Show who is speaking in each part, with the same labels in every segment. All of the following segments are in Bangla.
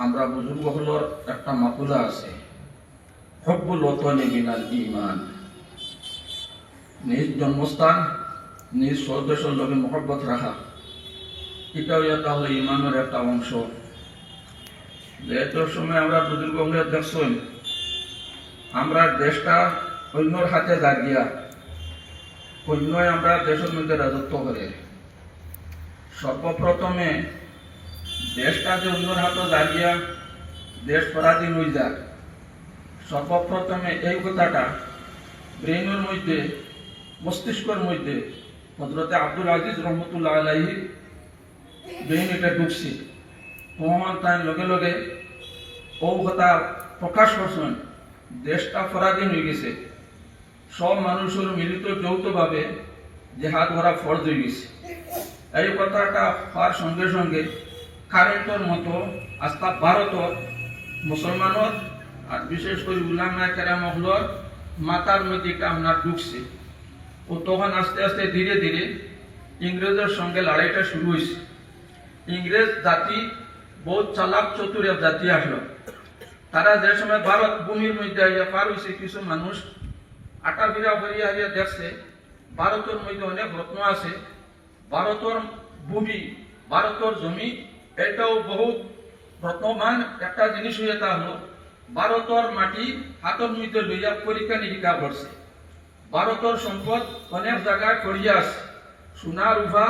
Speaker 1: আমরা বুজুর্গ হলোর একটা মাকুলা আছে, হব্বুল ওয়াতানি মিনাল ঈমান। নিজ জন্মস্থান নিজ স্বদেশের লগে মহব্বত রাখা, এটাও একটা হলো ঈমানের একটা অংশ। যেহেতু সময় আমরা বুজুর্গ হলে দেখছেন আমরা দেশটা অন্যর হাতে দাঁড়িয়া অন্যই আমরা দেশের মধ্যে রাজত্ব করে। সর্বপ্রথমে দেশটা যে অন্যর হাতে দাঁড়িয়া দেশ পরাধীন হয়ে যাক, সর্বপ্রথমে এই কথাটা ব্রেইনের মধ্যে মস্তিষ্কের মধ্যে হযরতে আব্দুল আজিজ রহমতুল্লাহ আলাইহি ব্রেইন এটা ঢুকছে। মহামান তাই লগে লগে ও কথা প্রকাশ করছেন, দেশটা পরাধীন হয়ে গেছে, সব মানুষের মিলিত যৌথভাবে জেহাদ করা ফরজ হয়ে গেছে। এই কথাটা হওয়ার সঙ্গে সঙ্গে কারেন্টের মতো আস্থা ভারতর মুসলমানের আর বিশেষ করে উলামায়ে কেরাম হলোর মাথার মধ্যে এটা আপনার ঢুকছে। ও তখন আস্তে আস্তে ধীরে ধীরে ইংরেজের সঙ্গে লড়াইটা শুরু হয়েছে। ইংরেজ জাতি বহুত চালাক চতুর জাতি আসলো। তারা যে সময় ভারত ভূমির মধ্যে আইয়া পার হয়েছে, কিছু মানুষ আটাফিরা করিয়া আইয়া দেখছে ভারতের মধ্যে অনেক রত্ন আছে, ভারতের ভূমি ভারতের জমি এটাও বহুত রত্নবান একটা জিনিস হইয়া তা হলো ভারতের মাটি হাতের মধ্যে লইয়া পরীক্ষা নিরীক্ষা করছে। ভারতের সম্পদ অনেক জায়গায় করিয়া আছে, সোনা রূপা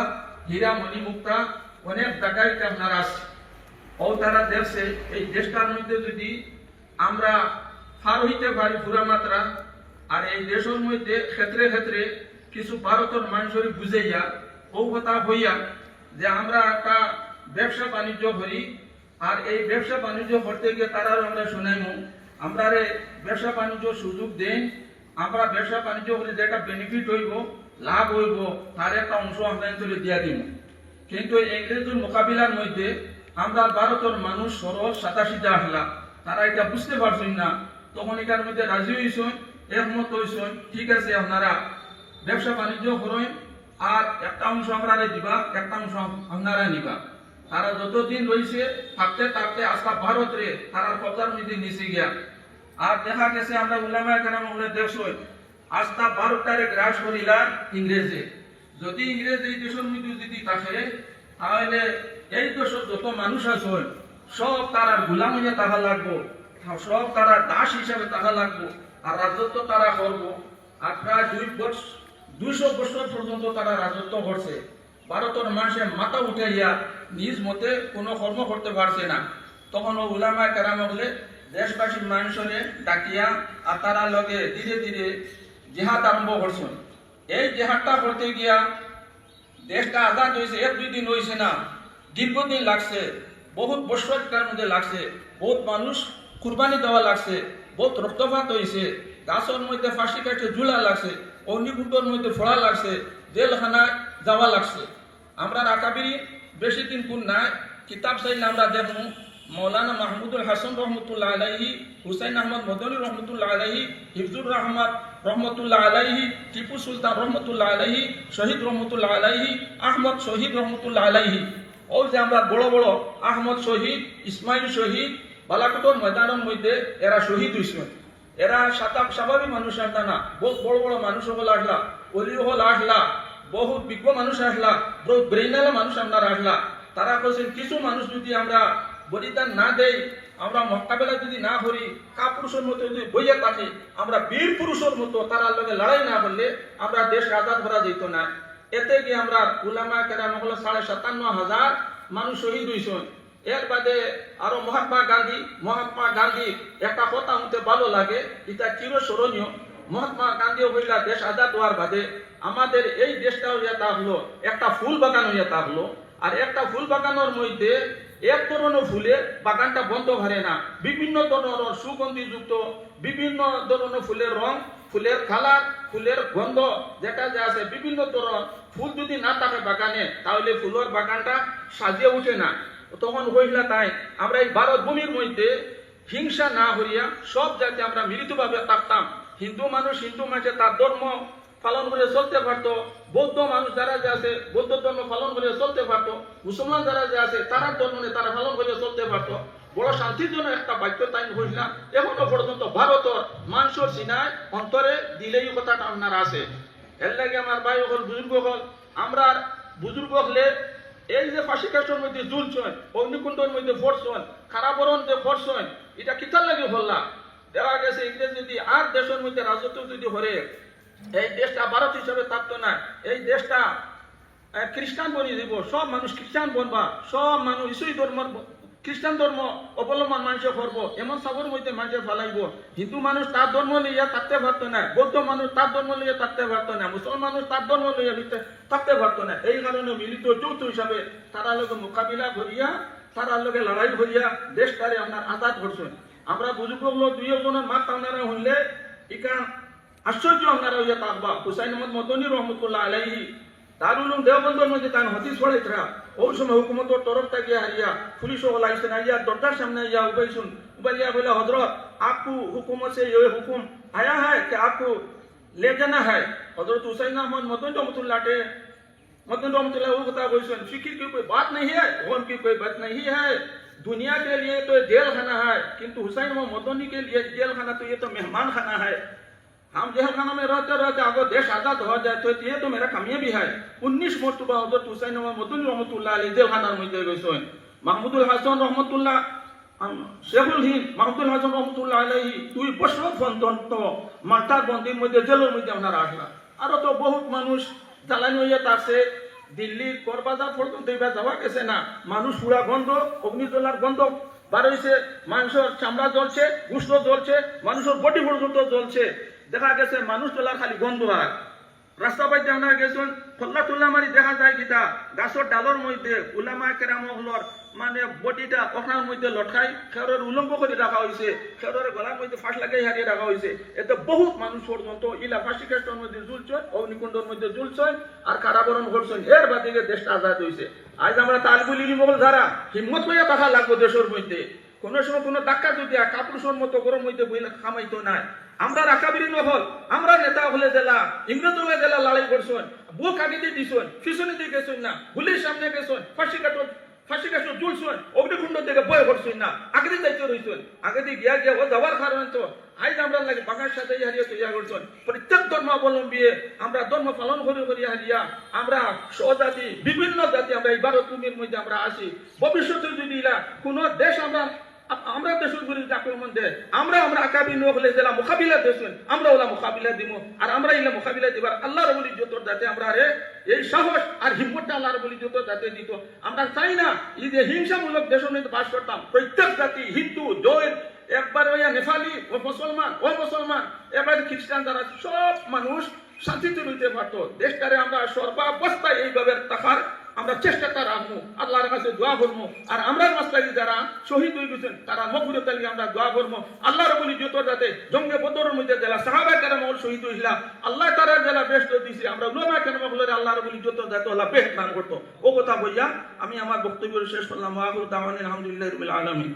Speaker 1: হীরা মণিমুক্তা অনেক জায়গায় আপনার আছে। ও তারা দেখছে এই দেশটার মধ্যে যদি আমরা পার হইতে পারি পুরা মাত্রা, আর এই দেশের মধ্যে ক্ষেত্রে ক্ষেত্রে কিছু ভারতের মানুষের বুঝাইয়া ও কথা হইয়া যে আমরা একটা ব্যবসা বাণিজ্য করি, আর এই ব্যবসা বাণিজ্য করতে গিয়ে তারা আমরা শুনাইমু আমরা ব্যবসা বাণিজ্য সুযোগ দেন, আমরা ব্যবসা বাণিজ্য করে যেটা বেনিফিট হইব লাভ হইব তার একটা অংশ আমরা দিয়া দিব। কিন্তু ইংরেজের মোকাবিলার মধ্যে আমরা ভারতের মানুষ সরল সাদাসিধা আসলা, তারা এটা বুঝতে পারছেন না। তখন এটার মধ্যে রাজি হয়েছেন, একমত হয়েছেন, ঠিক আছে আপনারা ব্যবসা বাণিজ্য করেন, আর একটা অংশ আমরা দিবা, একটা অংশ আপনারা নিবা। তারা যতদিন রয়েছে থাকতে থাকতে আস্থা ভারত রে তারা কবজার মধ্যে নিচে গিয়া। আর দেখা গেছে আমরা উলামায়ে কেরাম বলে দেখছই আস্থা ভারতটারে গ্রাস করিলা ইংরেজে। যদি ইংরেজ এই দেশের মধ্যে যদি থাকে তাহলে এই দেশের যত মানুষ আছে সব তারা গোলাম হইয়া তাহা লাগবো, সব তারা দাস হিসাবে তাহা লাগবো, আর রাজত্ব তারা করবো। আর প্রায় 200 বছর পর্যন্ত তারা রাজত্ব করছে। ভারতের মানুষের মাথা উঠাইয়া নিজ মতে কোনো কর্ম করতে পারছে না। তখন ও উলামায়ে কেরাম বলে দেশবাসীর মানুষের ডাকিয়া আর তারা লগে ধীরে ধীরে জেহাদ আরম্ভ করছেন। এই জেহাদটা করতে গিয়া দেশটা আজাদ হয়েছে, 1-2 দিন হয়েছে না, দীর্ঘদিন লাগছে, বহুত বছরটার মধ্যে লাগছে, বহুত মানুষ কুরবানি দেওয়া লাগছে, বহুত রক্তপাত হয়েছে, গাছের মধ্যে ফাঁসি কাটে ঝুলা লাগছে, অগ্নিকুণ্ডের মধ্যে ফোড়া লাগছে, জেলখানায় যাওয়া লাগছে। আমরা আকাবিরি বেশি দিন কোন নাই কিতাব চাইলে আমরা দেখুন মৌলানা মাহমুদুল হাসান রহমতুল্লাহ আলাইহি, হুসাইন আহমদ মদনী রহমতুল্লাহ আলাইহি, হিফজুর রহমান রহমতুল্লাহ আলাইহি, টিপু সুলতান রহমতুল্লাহ আলাইহি, শহীদ রহমতুল্লাহ আলাইহি, আহমদ শহীদ রহমতুল্লাহ আলাইহি। ও যে আমরা বড় বড় আহমদ শহীদ, ইসমাইল শহীদ বালাকোটের ময়দানের মধ্যে এরা শহীদ হয়েছেন। এরা স্বাভাবিক মানুষ আসলা না, বহুত বড় বড় মানুষ হল আসলা, অলি হল আসলা, বহুত বিজ্ঞ মানুষ আসলা, বহুত ব্রেইনালা মানুষ আপনারা আসলা। তারা বলছেন কিছু মানুষ যদি আমরা বলিদান না দেই, আমরা মোকাবেলা যদি না করি, কাপুরুষের মতো যদি বইয়া থাকি, আমরা বীর পুরুষের মতো তারা লগে লড়াই না করলে আমরা দেশ আজাদ করা যেত না। এতে গিয়ে আমরা উলামায়ে কেরাম হলো 57,500 মানুষ শহীদ হয়েছেন। এর বাদে আরো মহাত্মা গান্ধী একটা কথা হতে ভালো লাগে, এটা চিরস্মরণীয়। মহাত্মা গান্ধীও হইলা দেশ আজাদ হওয়ার বাদে আমাদের এই দেশটা হইয়া তা হলো একটা ফুল বাগান হইয়া তা হলো। আর একটা ফুল বাগানের মধ্যে এক ধরনের ফুলের বাগানটা বন্ধ করে না, বিভিন্ন ধরনের সুগন্ধিযুক্ত বিভিন্ন ধরনের ফুলের রং, ফুলের কালার, ফুলের গন্ধ যেটা যে আছে বিভিন্ন ধরনের ফুল যদি না থাকে বাগানে তাহলে ফুলের বাগানটা সাজিয়ে উঠে না। তখন হইলা তাই আমরা এই ভারত ভূমির মধ্যে হিংসা না হইয়া সব জাতি আমরা মিলিতভাবে থাকতাম। হিন্দু মানুষ হিন্দু মানুষের তার ধর্ম পালন করে চলতে পারতো, বৌদ্ধ মানুষ যারা যে আছে বৌদ্ধ ধর্ম পালন করে চলতে পারতো, মুসলমান যারা যে আছে তারা ধর্ম নিয়ে তারা পালন করে চলতে পারতো। বড় শান্তির জন্য একটা বাক্য তাই বুঝলাম। এখনো পর্যন্ত ভারতের মানুষের সিনায় অন্তরে দিলেই কথাটা আপনার আছে। এর লাগে আমার ভাই হল বুজুর্গ হল, আমরা বুজুর্গ হলে এই যে ফাঁসি কাষ্টের মধ্যে ঝুলছেন, অগ্নিকুণ্ডের মধ্যে পড়ছেন, কারাবরণ যে পড়ছেন, এটা কিতার লাগে বললাম। দেখা গেছে ইংরেজ যদি আর দেশের মধ্যে রাজত্ব যদি হরে, এই দেশটা ভারত হিসাবে থাকতো না, এই দেশটা খ্রিস্টান বনিয়ে দিব, সব মানুষ খ্রিস্টান বনবা, সব মানুষ ইসুই ধর্ম খ্রিস্টান ধর্ম অবলম্বন মানুষে করবো, এমন সবর মধ্যে মানুষের ফেলাইব। হিন্দু মানুষ তার ধর্ম লইয়া থাকতে পারতো না, বৌদ্ধ মানুষ তার ধর্ম লইয়া থাকতে পারতো না, মুসলমান মানুষ তার ধর্ম লইয়া থাকতে পারতো না। এই কারণে মিলিত যৌথ হিসাবে তারা লোকে মোকাবিলা করিয়া, তারা লোকে লড়াই করিয়া দেশটারে আপনার আজাদ করছেন। আমরা বুজুর্গ লোক দুই জনের মাত আপনারা হইলে ইকান আশ্চর্য আপনারা হইয়া থাকবা। হুসাইন আহমদ মদনী রহমতুল্লাহ আলাইহি দারুল উলুম দেওবন্দের মধ্যে তার হদিস ছড়াইতরা, ওই সময় হুকুমতের তরফ থেকে হারিয়া পুলিশ ওলা আইসেন, আইয়া দরজার সামনে আইয়া উবাইছুন, उबलिया बोला हजरत आपको हुकूमत से ये हुकुम आया है कि आपको ले जाना है। हजरत हुसैन अहमद मदन रहमतुल्लाह वो बता कोई फिक्र की कोई बात नहीं है, गम की कोई बात नहीं है। दुनिया के लिए तो जेल खाना है, किंतु हुसैन मदनी के लिए जेल खाना तो ये तो मेहमान खाना है। हम जेल खाना में रहते रहते अगर देश आजाद हो जाए तो ये तो मेरा कामयाबी है। 19 मरतबा हजरत हुसैन मदनी रहमतुल्लाह अलैहि जेल खाना में गए। মাহমুদুল হাসান রহমতুল্লাহ শেখুল হিন্দ মাহমুদুল হাসান রহমতুল্লাহ আলাইহি 2 বছর পর্যন্ত মাতার বন্দির মধ্যে জেলের মধ্যে আপনারা আসলা। আরো তো বহুত মানুষ জ্বালানি হইয়া আছে, দিল্লির করবাজার পর্যন্ত এবার যাওয়া গেছে না, মানুষ পুরা গন্ধ, অগ্নিজ্বলার গন্ধ বার হয়েছে, মানুষের চামড়া জ্বলছে, গুষ্ঠ জ্বলছে, মানুষের বডি পর্যন্ত জ্বলছে। দেখা গেছে মানুষ জ্বলার খালি গন্ধ আর রাস্তা বাইতে আপনারা গেছেন, খোল্লা টুল্লা মারি দেখা যায় কিতা গাছের ডালের মধ্যে উলামা কেরামহলর মানে বডিটা ওখানের মধ্যে লটকাই খেরের উলম্ব করে রাখা হয়েছে, খেরের গলার মধ্যে ফাঁস লাগাই হারিয়ে রাখা হয়েছে। এতে বহুত মানুষ পর্যন্ত ইলা ফাঁসি কাষ্টের মধ্যে ঝুলছেন, অগ্নিকুণ্ডের মধ্যে ঝুলছেন আর কারাবরণ করছেন। এর বাদে দেশটা আজাদ হয়েছে। আজ আমরা তালিবুল ইলম যারা হিম্মত হইয়া থাকা লাগবো দেশের মধ্যে, কোন সময় কোনো ধাক্কা যদি কাপুরুষের মতো গরম মধ্যে বইলে খামাইতো না। আমরা রাখাবিরি নহল, আমরা নেতা হলে জেলা ইংরেজ হলে জেলা লড়াই করছেন, বুক আগে দিয়ে দিছেন, পিছনে দিয়ে গেছেন না, গুলির সামনে গেছেন, ফাঁসি কাটো জুলছেন, অগ্নিকুণ্ড থেকে বয় করছেন না, আগে দিয়ে দায়িত্ব রয়েছেন, আগে দিয়ে গিয়া গিয়া ও যাওয়ার কারণে তো আজ আমরা লাগে বাঘার সাথে হারিয়ে তৈরি করছেন। প্রত্যেক ধর্মাবলম্বী আমরা ধর্ম পালন করি হারিয়া আমরা স্বজাতি বিভিন্ন জাতি আমরা এই ভারত ভূমির মধ্যে আমরা আসি। ভবিষ্যতে যদি কোন দেশ আমরা দেশের বিরুদ্ধে আক্রমণ দেয়, আমরা আকাবি হলে জেলা মোকাবিলা দেশেন, আমরা ওলা মোকাবিলা দিব। আর আমরা ইলা মোকাবিলা দিবার আল্লাহ রবুল ইজ্জতর যাতে আমরা এই সাহস আর হিম্মতটা আল্লাহ রবুল ইজ্জতর যাতে দিত। আমরা চাই না এই যে হিংসামূলক দেশের মধ্যে বাস করতাম, প্রত্যেক জাতি হিন্দু জৈন একবার ওই নেপালি ও মুসলমান এবার খ্রিস্টান যারা সব মানুষ শান্তিতে রইতে পারতো। দেশটারে আমরা সর্বাবস্থায় এইভাবে থাকার আমরা চেষ্টাটা রাখবো, আল্লাহর কাছে দোয়া করবো। আর আমরা মাসলাকি যারা শহীদ হয়ে গেছেন তারা মকবুলের তালিকা আমরা দোয়া করবো। আল্লাহ রবুল ইজ্জত যাতে জঙ্গে বদরের মধ্যে জেলা সাহাবায়ে কেরাম শহীদ হইলা আল্লাহ তারা জেলা বেস্ট দিয়েছে, আমরা উলামায়ে কেরাম আল্লাহ রবুল ইজ্জত যাতে আল্লাহ বেস্ট দান করতো। ও কথা বইয়া আমি আমার বক্তব্য শেষ করলাম। ওয়া আখিরু দাওয়ানা আলহামদুলিল্লাহি রাব্বিল আলামিন।